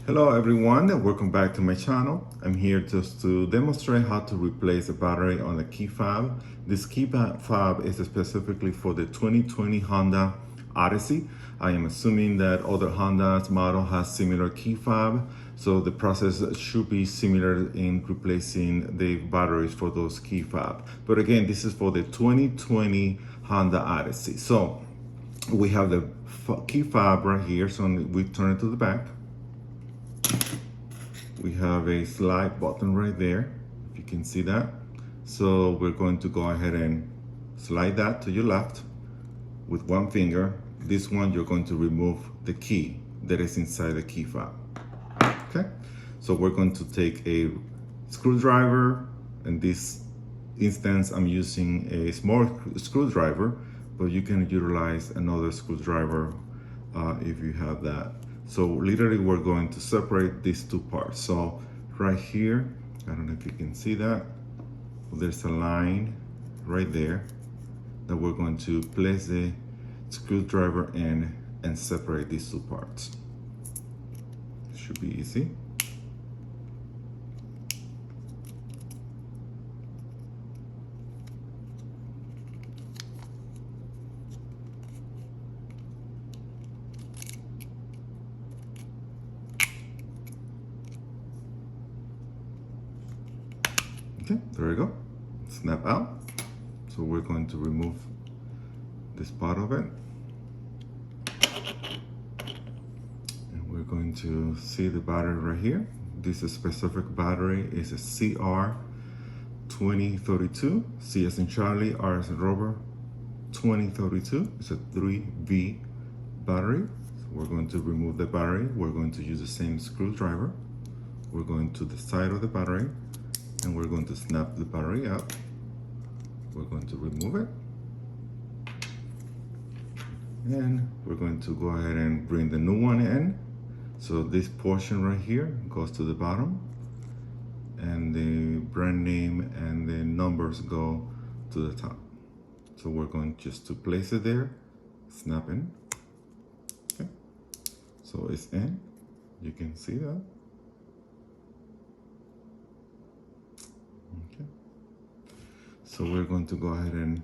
Hello everyone and welcome back to my channel. I'm here just to demonstrate how to replace a battery on the key fob. This key fob is specifically for the 2020 Honda Odyssey. I am assuming that other Honda's model has similar key fob, so the process should be similar in replacing the batteries for those key fob. But again, this is for the 2020 Honda Odyssey. So we have the key fob right here, so we turn it to the back. We have a slide button right there, if you can see that. So we're going to go ahead and slide that to your left with one finger. This one, you're going to remove the key that is inside the key fob. Okay, so we're going to take a screwdriver. In this instance, I'm using a small screwdriver, but you can utilize another screwdriver if you have that. So literally we're going to separate these two parts. So right here, I don't know if you can see that, there's a line right there that we're going to place the screwdriver in and separate these two parts. Should be easy. Okay, there we go. Snap out. So we're going to remove this part of it. And we're going to see the battery right here. This specific battery is a CR2032, C as in Charlie, R as in Robert, 2032. It's a 3V battery. So we're going to remove the battery. We're going to use the same screwdriver. We're going to the side of the battery, and we're going to snap the battery out. We're going to remove it. And we're going to go ahead and bring the new one in. So this portion right here goes to the bottom, and the brand name and the numbers go to the top. So we're going just to place it there, snap in. Okay. So it's in, you can see that. Okay. So we're going to go ahead and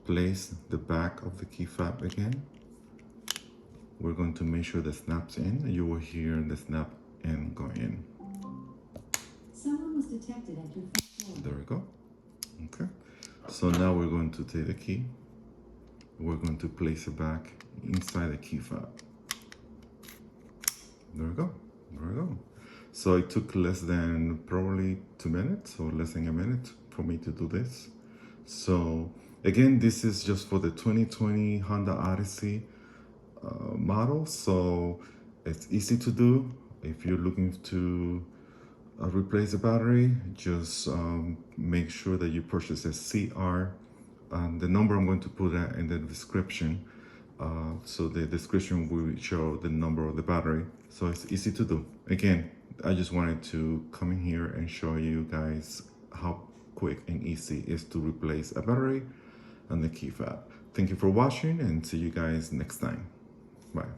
place the back of the key fob again. We're going to make sure the snap's in. You will hear the snap in go in. Someone was detected at your front door. There we go. Okay. So now we're going to take the key. We're going to place it back inside the key fob. There we go. There we go. So it took less than probably 2 minutes or less than a minute for me to do this. So again, this is just for the 2020 Honda Odyssey model. So it's easy to do. If you're looking to replace the battery, just make sure that you purchase a CR. The number I'm going to put that in the description. So the description will show the number of the battery. So it's easy to do. Again, I just wanted to come in here and show you guys how quick and easy it is to replace a battery on the key fob. Thank you for watching and see you guys next time. Bye.